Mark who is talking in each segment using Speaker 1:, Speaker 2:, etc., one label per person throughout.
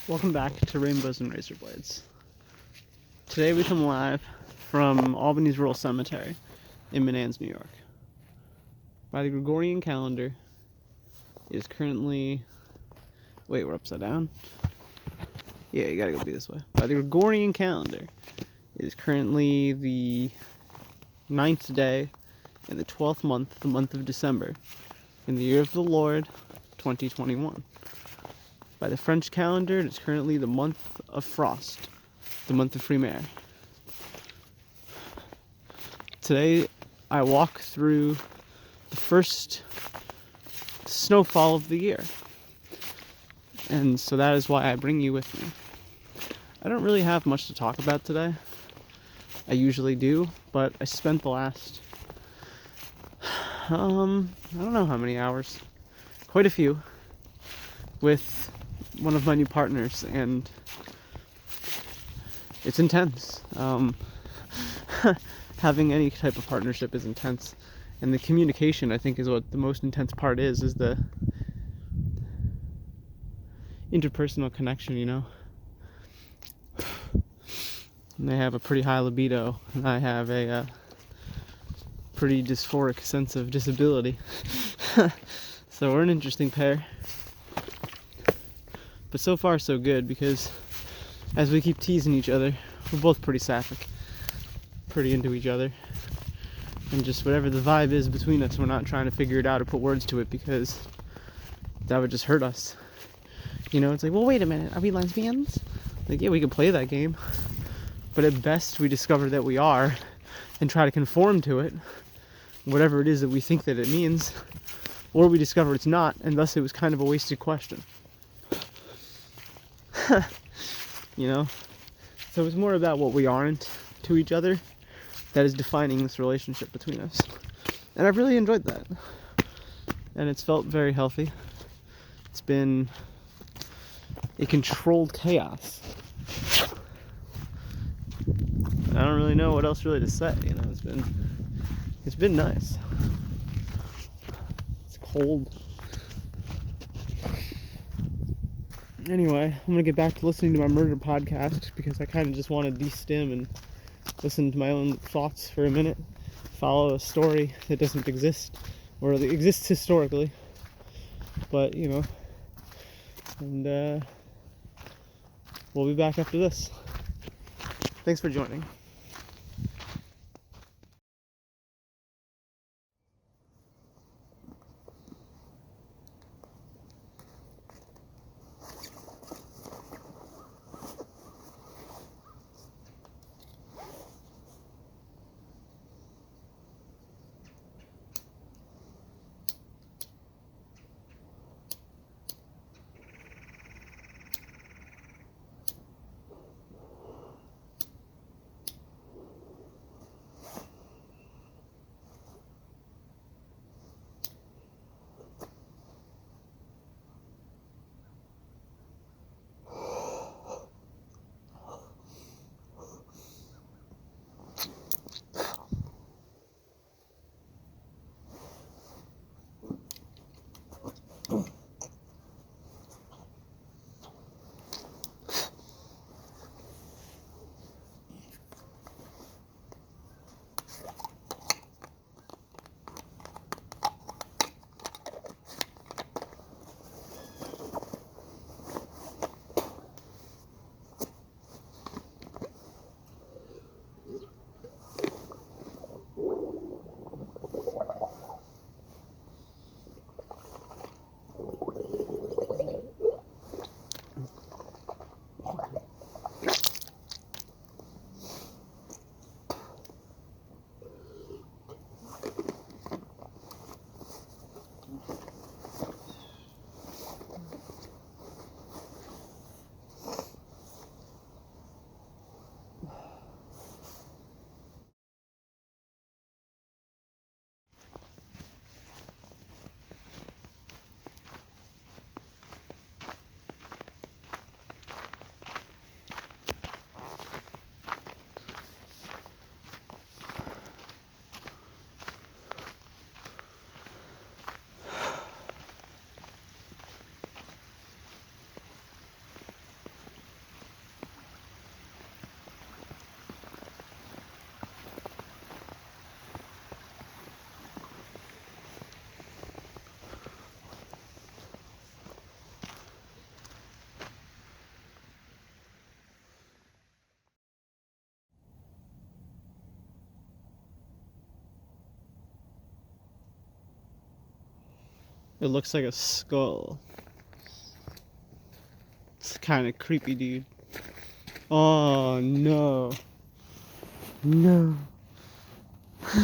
Speaker 1: Welcome back to Rainbows and Razorblades. Today we come live from Albany's Rural Cemetery in Menands, New York. By the Gregorian calendar, it is currently... Wait, we're upside down? Yeah, you gotta go be this way. By the Gregorian calendar, it is currently the 9th day in the 12th month, the month of December, in the year of the Lord, 2021. By the French calendar, it is currently the month of frost, the month of Frimaire. Today, I walk through the first snowfall of the year. And so that is why I bring you with me. I don't really have much to talk about today. I usually do, but I spent the last, I don't know how many hours, quite a few, with one of my new partners, and it's intense. Having any type of partnership is intense, and the communication, I think, is what the most intense part is the interpersonal connection, you know? And they have a pretty high libido, and I have a pretty dysphoric sense of disability. So we're an interesting pair. But so far so good, because as we keep teasing each other, we're both pretty sapphic, pretty into each other, and just whatever the vibe is between us, we're not trying to figure it out or put words to it, because that would just hurt us. You know, it's like, well, wait a minute, are we lesbians? Like, yeah, we can play that game, but at best we discover that we are and try to conform to it, whatever it is that we think that it means, or we discover it's not, and thus it was kind of a wasted question. You know? So it's more about what we aren't to each other that is defining this relationship between us. And I've really enjoyed that. And it's felt very healthy. It's been a controlled chaos. And I don't really know what else really to say, you know, it's been nice. It's cold. Anyway, I'm gonna get back to listening to my murder podcast, because I kind of just want to de-stim and listen to my own thoughts for a minute, follow a story that doesn't exist, or that exists historically, but, you know, and we'll be back after this. Thanks for joining. It looks like a skull. It's kind of creepy, dude. Oh no. No.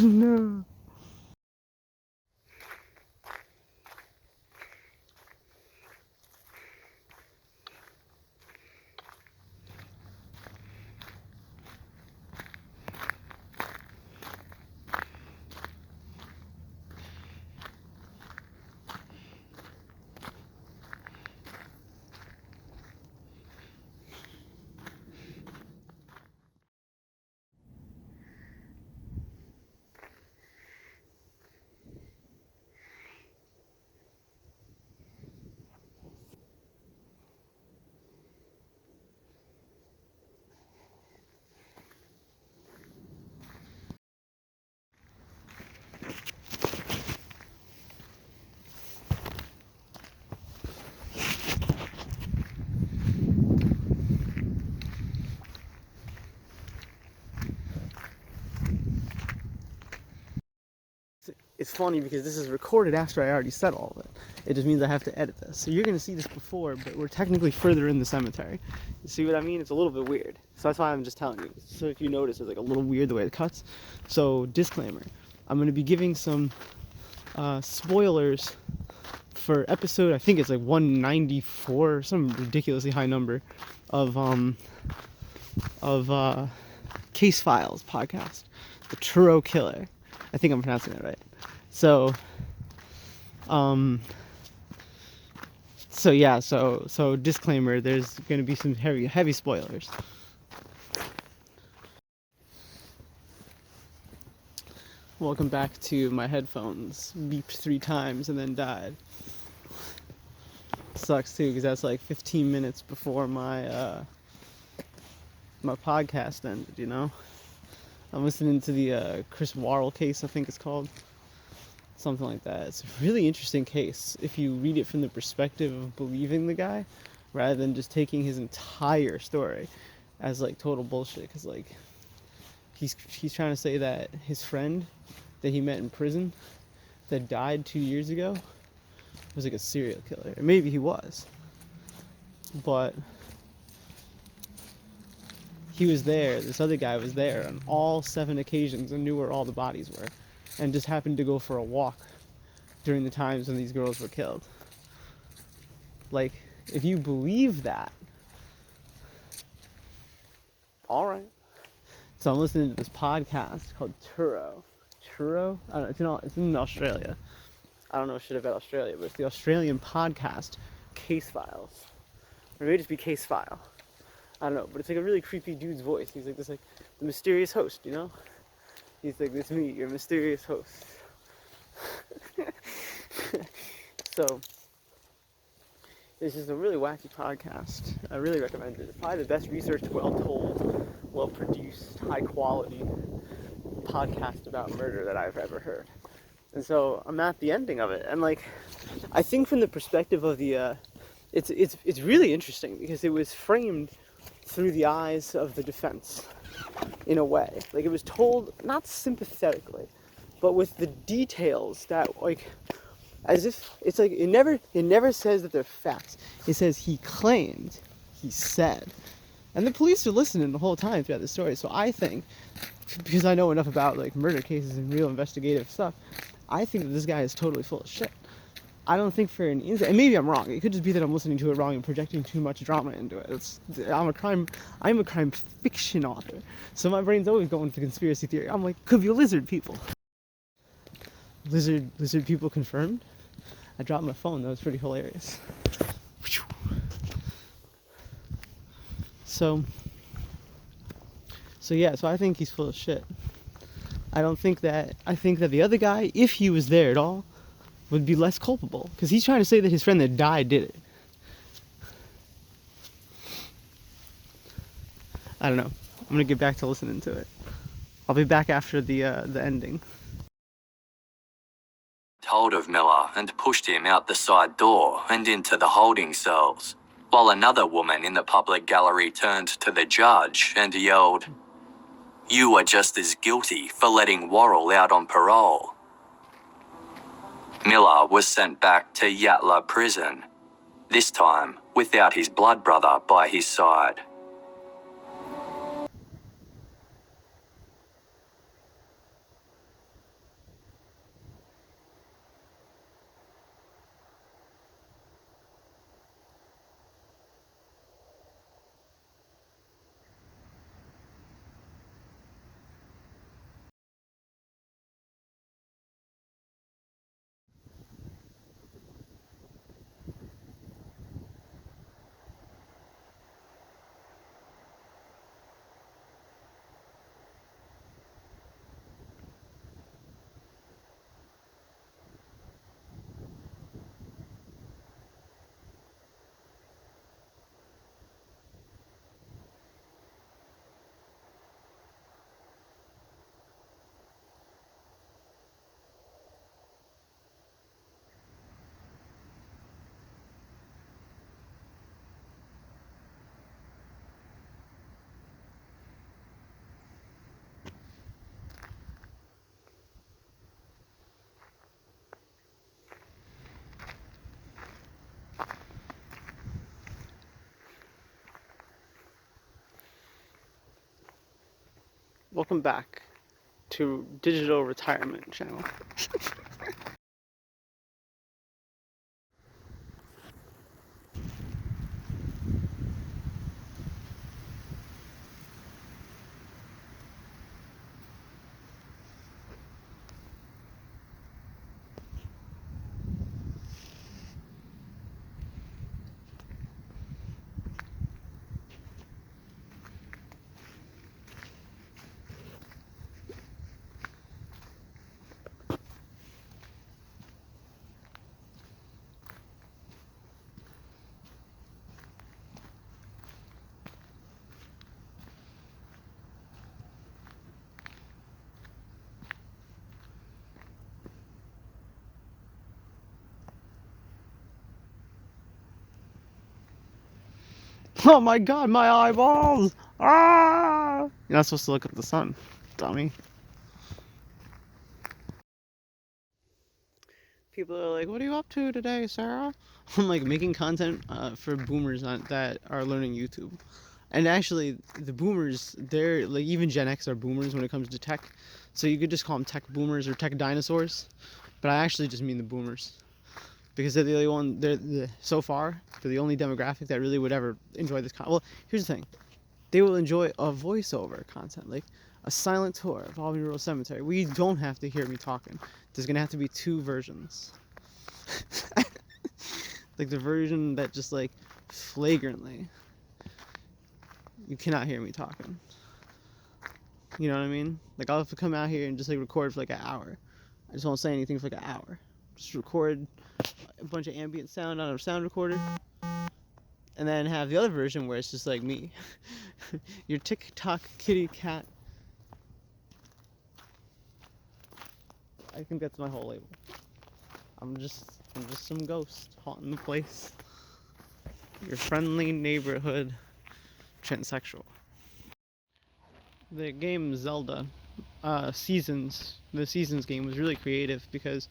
Speaker 1: No. It's funny because this is recorded after I already said all of it. It just means I have to edit this. So you're going to see this before, but we're technically further in the cemetery. You see what I mean? It's a little bit weird. So that's why I'm just telling you. So if you notice, it's like a little weird the way it cuts. So disclaimer, I'm going to be giving some spoilers for episode, I think it's like 194, some ridiculously high number of Case Files podcast, the Truro Killer. I think I'm pronouncing that right. So disclaimer, there's going to be some heavy spoilers. Welcome back to my headphones. Beeped 3 times and then died. Sucks too, because that's like 15 minutes before my my podcast ended, you know? I'm listening to the Chris Warrell case, I think it's called. Something like that. It's a really interesting case if you read it from the perspective of believing the guy rather than just taking his entire story as like total bullshit. Because like he's trying to say that his friend that he met in prison that died 2 years ago was like a serial killer. Or maybe he was, but he was there. This other guy was there on all 7 occasions and knew where all the bodies were, and just happened to go for a walk during the times when these girls were killed. Like, if you believe that, all right. So I'm listening to this podcast called Truro. Truro? I don't know. It's in Australia. I don't know shit about Australia, but it's the Australian podcast Case Files. Or maybe just be Case File. I don't know, but it's like a really creepy dude's voice. He's like this, like the mysterious host, you know? He's like, "It's me, your mysterious host." So, this is a really wacky podcast. I really recommend it. It's probably the best researched, well-told, well-produced, high-quality podcast about murder that I've ever heard. And so, I'm at the ending of it. And, like, I think from the perspective of the... It's really interesting because it was framed through the eyes of the defense, in a way. Like, it was told, not sympathetically, but with the details that, like, as if, it's like, it never says that they're facts. It says he claimed, he said. And the police are listening the whole time throughout the story. So I think, because I know enough about, like, murder cases and real investigative stuff, I think that this guy is totally full of shit. I don't think for an instant, and maybe I'm wrong. It could just be that I'm listening to it wrong and projecting too much drama into it. I'm a crime fiction author, so my brain's always going to conspiracy theory. I'm like, could be lizard people. Lizard people confirmed. I dropped my phone. That was pretty hilarious. So yeah. So I think he's full of shit. I think that the other guy, if he was there at all, would be less culpable, because he's trying to say that his friend that died did it. I don't know. I'm gonna get back to listening to it. I'll be back after the ending.
Speaker 2: Hold of Miller and pushed him out the side door and into the holding cells, while another woman in the public gallery turned to the judge and yelled, "You are just as guilty for letting Worrell out on parole." Miller was sent back to Yatla prison, this time without his blood brother by his side.
Speaker 1: Welcome back to Digital Retirement Channel. Oh my god, my eyeballs! Ah! You're not supposed to look at the sun, dummy. People are like, what are you up to today, Sarah? I'm like making content for boomers that are learning YouTube. And actually, the boomers, they're like, even Gen X are boomers when it comes to tech. So you could just call them tech boomers or tech dinosaurs. But I actually just mean the boomers. Because they're the only one, so far, they're the only demographic that really would ever enjoy this content. Well, here's the thing. They will enjoy a voiceover content, like a silent tour of Albany Rural Cemetery. We don't have to hear me talking. There's gonna have to be two versions. Like the version that just like flagrantly, you cannot hear me talking. You know what I mean? Like I'll have to come out here and just like record for like an hour. I just won't say anything for like an hour. Just record a bunch of ambient sound on a sound recorder. And then have the other version where it's just like me. Your TikTok kitty cat. I think that's my whole label. I'm just some ghost haunting the place. Your friendly neighborhood transsexual. The game Zelda, the Seasons game was really creative because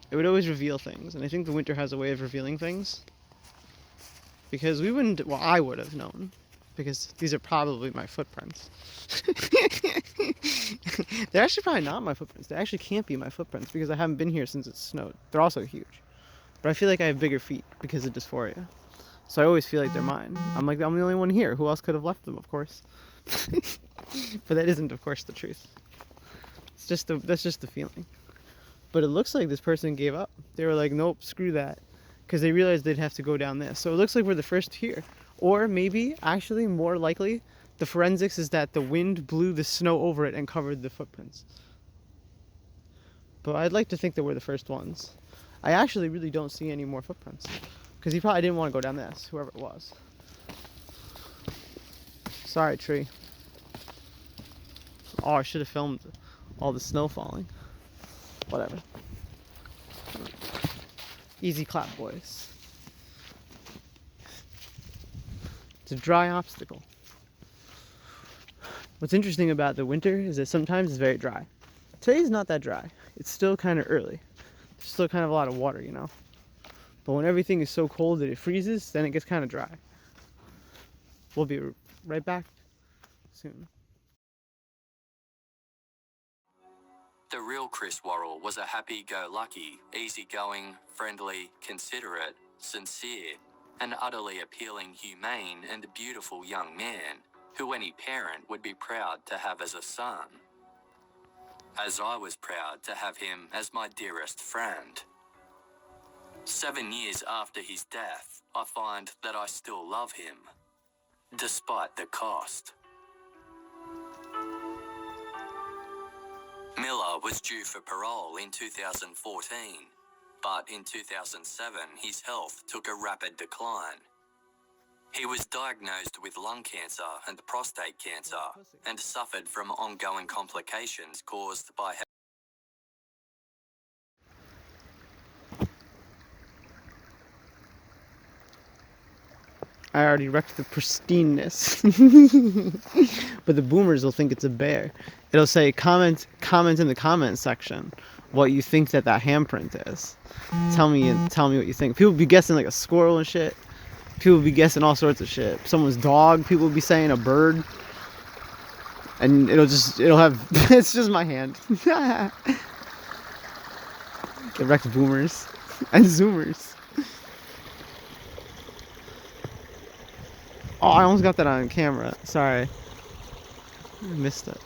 Speaker 1: it would always reveal things, and I think the winter has a way of revealing things. Because we wouldn't, well, I would have known, because these are probably my footprints. They're actually probably not my footprints. They actually can't be my footprints because I haven't been here since it snowed. They're also huge. But I feel like I have bigger feet because of dysphoria. So I always feel like they're mine. I'm the only one here. Who else could have left them, of course? But that isn't, of course, the truth. That's just the feeling. But it looks like this person gave up. They were like, nope, screw that. Because they realized they'd have to go down this. So it looks like we're the first here. Or maybe, actually, more likely, the forensics is that the wind blew the snow over it and covered the footprints. But I'd like to think that we're the first ones. I actually really don't see any more footprints. Because he probably didn't want to go down this, whoever it was. Sorry, tree. Oh, I should have filmed all the snow falling. Whatever. Easy clap, boys. It's a dry obstacle. What's interesting about the winter is that sometimes it's very dry. Today's not that dry. It's still kind of early. There's still kind of a lot of water, you know. But when everything is so cold that it freezes, then it gets kind of dry. We'll be right back soon.
Speaker 2: The real Chris Worrell was a happy-go-lucky, easygoing, friendly, considerate, sincere, and utterly appealing, humane, and beautiful young man who any parent would be proud to have as a son. As I was proud to have him as my dearest friend. 7 years after his death, I find that I still love him, despite the cost. Miller was due for parole in 2014, but in 2007 his health took a rapid decline. He was diagnosed with lung cancer and prostate cancer and suffered from ongoing complications caused by
Speaker 1: I already wrecked the pristineness. But the boomers will think it's a bear. It'll say comment in the comment section what you think that handprint is. Tell me what you think. People be guessing like a squirrel and shit. People be guessing all sorts of shit. Someone's dog, people be saying a bird. And it'll have it's just my hand. Get wrecked boomers and zoomers. Oh, I almost got that on camera. Sorry. I missed it.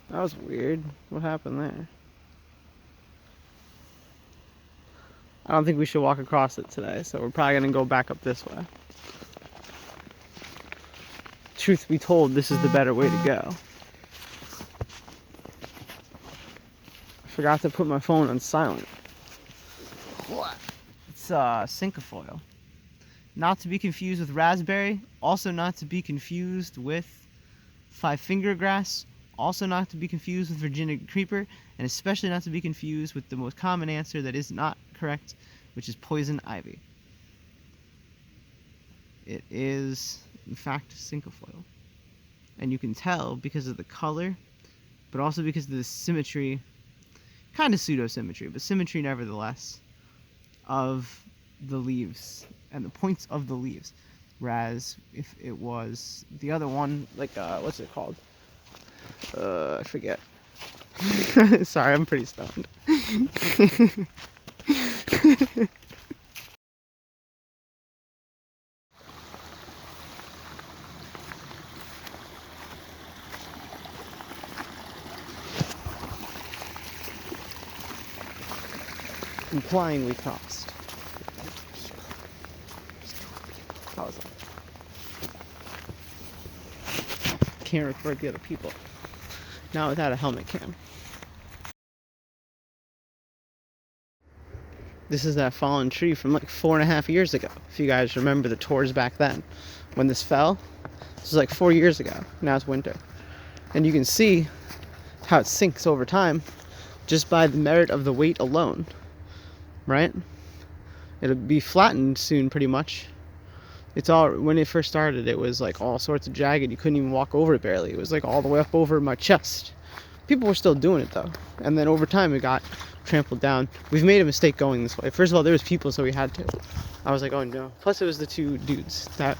Speaker 1: That was weird. What happened there? I don't think we should walk across it today, so we're probably gonna go back up this way. Truth be told, this is the better way to go. I forgot to put my phone on silent. What? It's cinqufoil. Not to be confused with raspberry, also not to be confused with five-finger grass, also not to be confused with Virginia creeper, and especially not to be confused with the most common answer that is not correct, which is poison ivy. It is, in fact, cinquefoil. And you can tell because of the color, but also because of the symmetry, kind of pseudo-symmetry, but symmetry nevertheless, of the leaves and the points of the leaves. Whereas if it was the other one, like, what's it called? I forget. Sorry, I'm pretty stoned. Implying we crossed. How was that? Can't record the other people. Not without a helmet cam. This is that fallen tree from like 4.5 years ago. If you guys remember the tours back then. When this fell, this was like 4 years ago. Now it's winter. And you can see how it sinks over time just by the merit of the weight alone. Right? It'll be flattened soon pretty much. It's all, when it first started, it was like all sorts of jagged. You couldn't even walk over it barely. It was like all the way up over my chest. People were still doing it though. And then over time it got trampled down. We've made a mistake going this way. First of all, there was people, so we had to. I was like, oh no. Plus it was the two dudes that,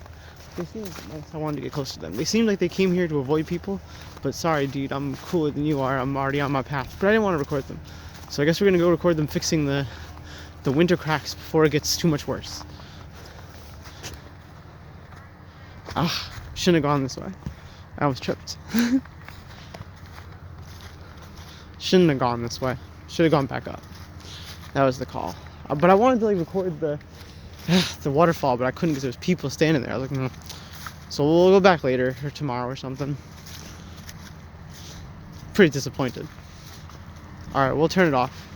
Speaker 1: they seemed nice. I wanted to get close to them. They seemed like they came here to avoid people. But sorry dude, I'm cooler than you are. I'm already on my path. But I didn't want to record them. So I guess we're gonna go record them fixing the winter cracks before it gets too much worse. Ah, shouldn't have gone this way. I almost tripped. Shouldn't have gone this way. Should have gone back up. That was the call. But I wanted to like record the waterfall, but I couldn't because there was people standing there. I was like, so we'll go back later or tomorrow or something. Pretty disappointed. All right, we'll turn it off.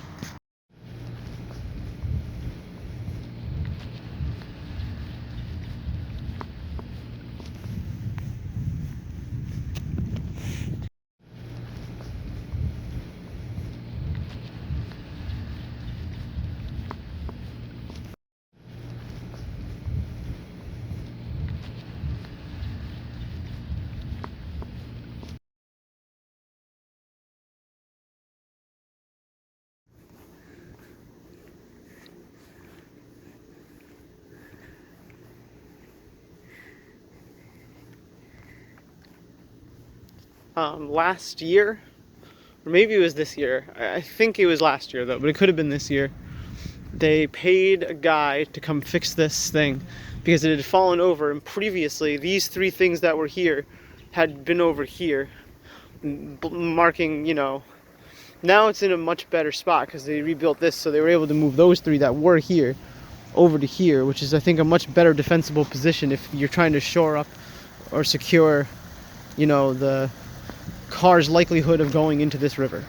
Speaker 1: last year, or maybe it was this year. I think it was last year though, but it could have been this year. They paid a guy to come fix this thing because it had fallen over, and previously these three things that were here had been over here, marking, you know, now it's in a much better spot because they rebuilt this, so they were able to move those three that were here over to here, which is, I think, a much better defensible position if you're trying to shore up or secure, you know, the car's likelihood of going into this river.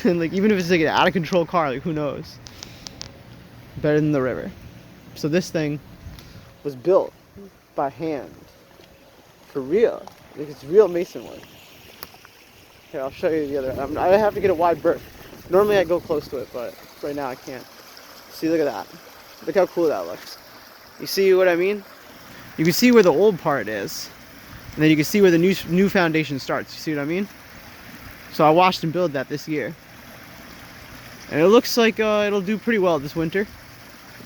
Speaker 1: And like, even if it's like an out of control car, like, who knows? Better than the river. So this thing was built by hand, for real. Like, it's real masonry. Here, I'll show you the other end. I have to get a wide berth. Normally I go close to it, but right now I can't. See, look at that. Look how cool that looks. You see what I mean? You can see where the old part is, and then you can see where the new foundation starts. You see what I mean? So I watched him build that this year, and it looks like it'll do pretty well this winter.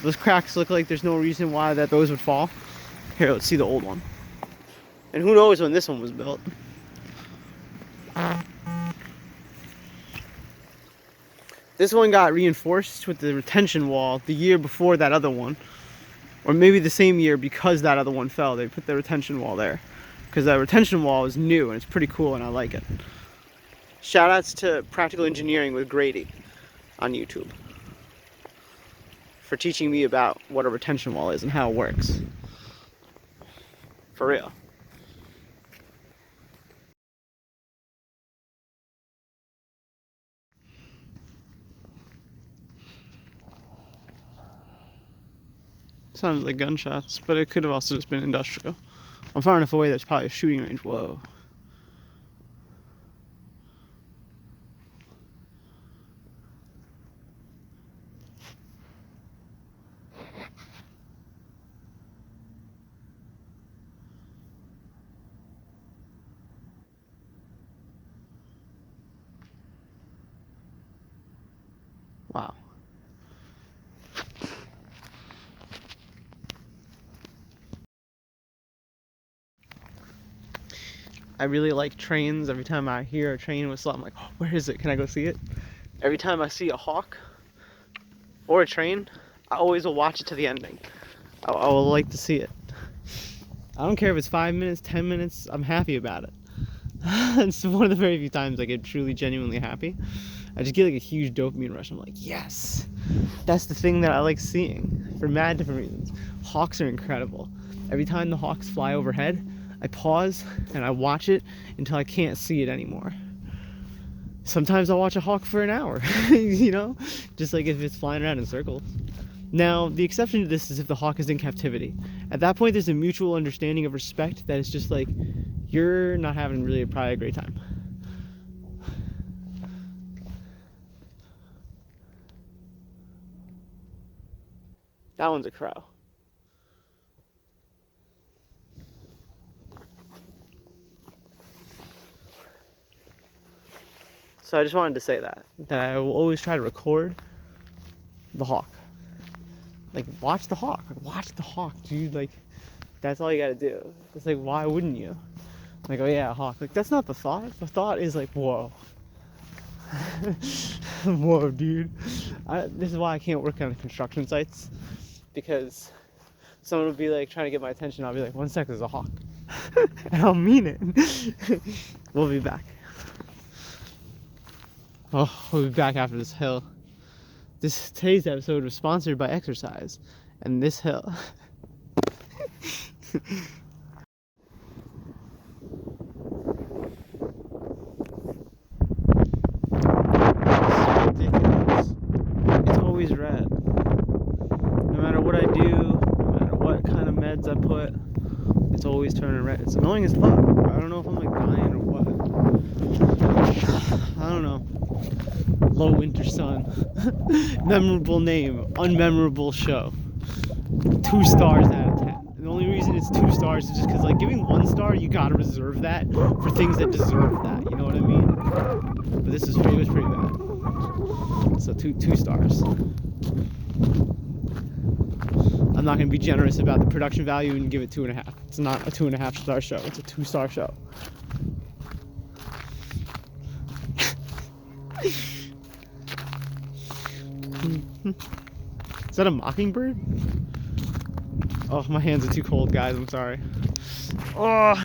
Speaker 1: Those cracks look like there's no reason why those would fall. Here, let's see the old one. And who knows when this one was built. This one got reinforced with the retention wall the year before that other one. Or maybe the same year, because that other one fell. They put the retention wall there. Because that retention wall is new and it's pretty cool and I like it. Shout outs to Practical Engineering with Grady on YouTube for teaching me about what a retention wall is and how it works. For real. Sounded like gunshots, but it could have also just been industrial. I'm far enough away that's probably a shooting range. Whoa. Wow. I really like trains. Every time I hear a train whistle, I'm like, oh, where is it? Can I go see it? Every time I see a hawk or a train, I always will watch it to the ending. I will like to see it. I don't care if it's 5 minutes, 10 minutes, I'm happy about it. It's one of the very few times I get truly, genuinely happy. I just get like a huge dopamine rush. I'm like, yes! That's the thing that I like seeing for mad different reasons. Hawks are incredible. Every time the hawks fly overhead, I pause and I watch it until I can't see it anymore. Sometimes I'll watch a hawk for an hour, you know? Just like if it's flying around in circles. Now, the exception to this is if the hawk is in captivity. At that point, there's a mutual understanding of respect that is just like, you're not having really probably a great time. That one's a crow. So I just wanted to say that I will always try to record the hawk. Like, watch the hawk. Like, watch the hawk, dude. Like, that's all you gotta do. It's like, why wouldn't you? Like, oh yeah, a hawk. Like, that's not the thought. The thought is like, whoa. Whoa, dude. This is why I can't work on construction sites. Because someone will be like trying to get my attention. I'll be like, 1 sec, there's a hawk. And I'll mean it. We'll be back. Oh, we'll be back after this hill. Today's episode was sponsored by exercise and this hill. It's ridiculous. It's always red. No matter what I do, no matter what kind of meds I put, it's always turning red. It's annoying as fuck. I don't know if I'm like dying or what. I don't know. Low winter sun. Memorable name, unmemorable show. 2 stars out of 10. And the only reason it's 2 stars is just because, like, giving 1 star, you gotta reserve that for things that deserve that. You know what I mean? But this was pretty bad. So 2 stars. I'm not gonna be generous about the production value and give it 2.5. It's not a 2.5 star show. It's a 2 star show. Is that a mockingbird? Oh, my hands are too cold, guys. I'm sorry. Oh.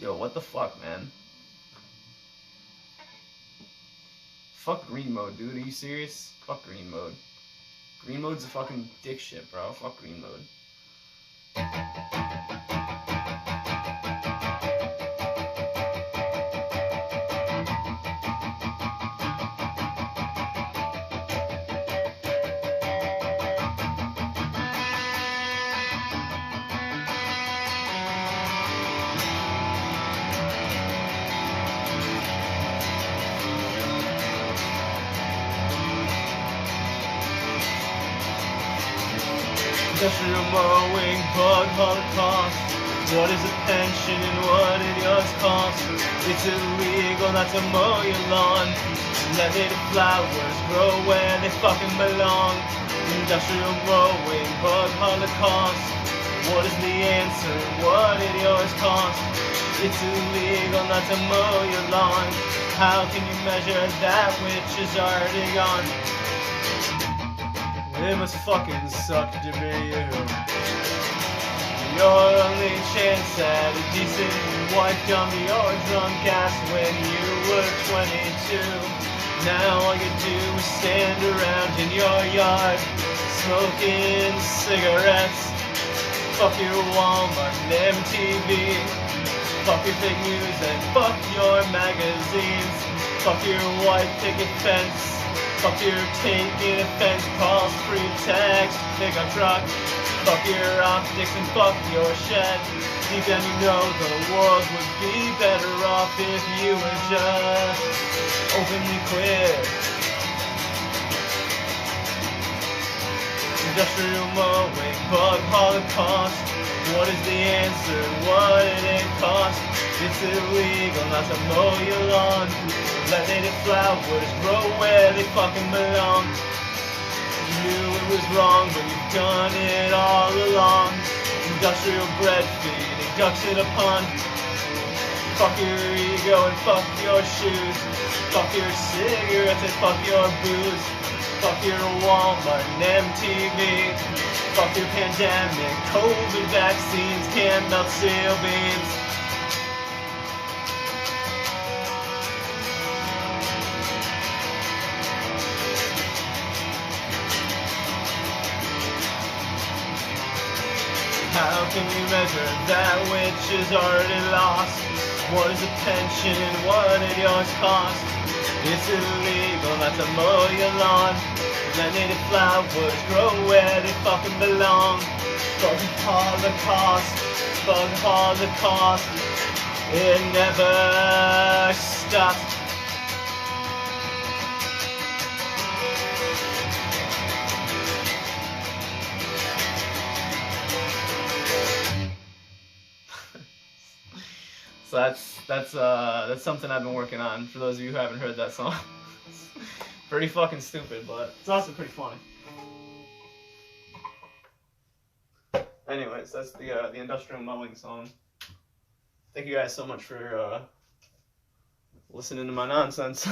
Speaker 1: Yo, what the fuck, man? Fuck green mode, dude. Are you serious? Fuck green mode. Green mode's a fucking dick shit, bro. Fuck green mode. Industrial mowing, bug holocaust. What is a pension and what did yours cost? It's illegal not to mow your lawn. Let native flowers grow where they fucking belong. Industrial mowing, bug holocaust. What is the answer? What did yours cost? It's illegal not to mow your lawn. How can you measure that which is already gone? It must fucking suck to be you. Your only chance at a decent wife come to your drunk ass when you were 22. Now all you do is stand around in your yard smoking cigarettes. Fuck your Walmart and MTV. Fuck your fake news and fuck your magazines. Fuck your white picket fence. Fuck your taking offense, false pretext, pickup truck. Fuck your optics and fuck your shed. Deep down you know the world would be better off if you were just openly queer. Industrial mowing, bug holocaust. What is the answer? What did it cost? It's illegal not to mow your lawn. Let native flowers grow where they fucking belong. You knew it was wrong, but you've done it all along. Industrial bread feeding ducks in a pond. Fuck your ego and fuck your shoes. Fuck your cigarettes and fuck your booze. Fuck your Walmart and MTV. Fuck your pandemic, COVID vaccines can't melt steel beams. How can you measure that which is already lost? What is a pension? What did yours cost? It's illegal not to mow your lawn. Let native flowers grow where they fucking belong. Bug holocaust, bug holocaust. It never stops. So that's something I've been working on. For those of you who haven't heard that song, it's pretty fucking stupid, but it's also pretty funny. Anyways, that's the industrial mowing song. Thank you guys so much for listening to my nonsense.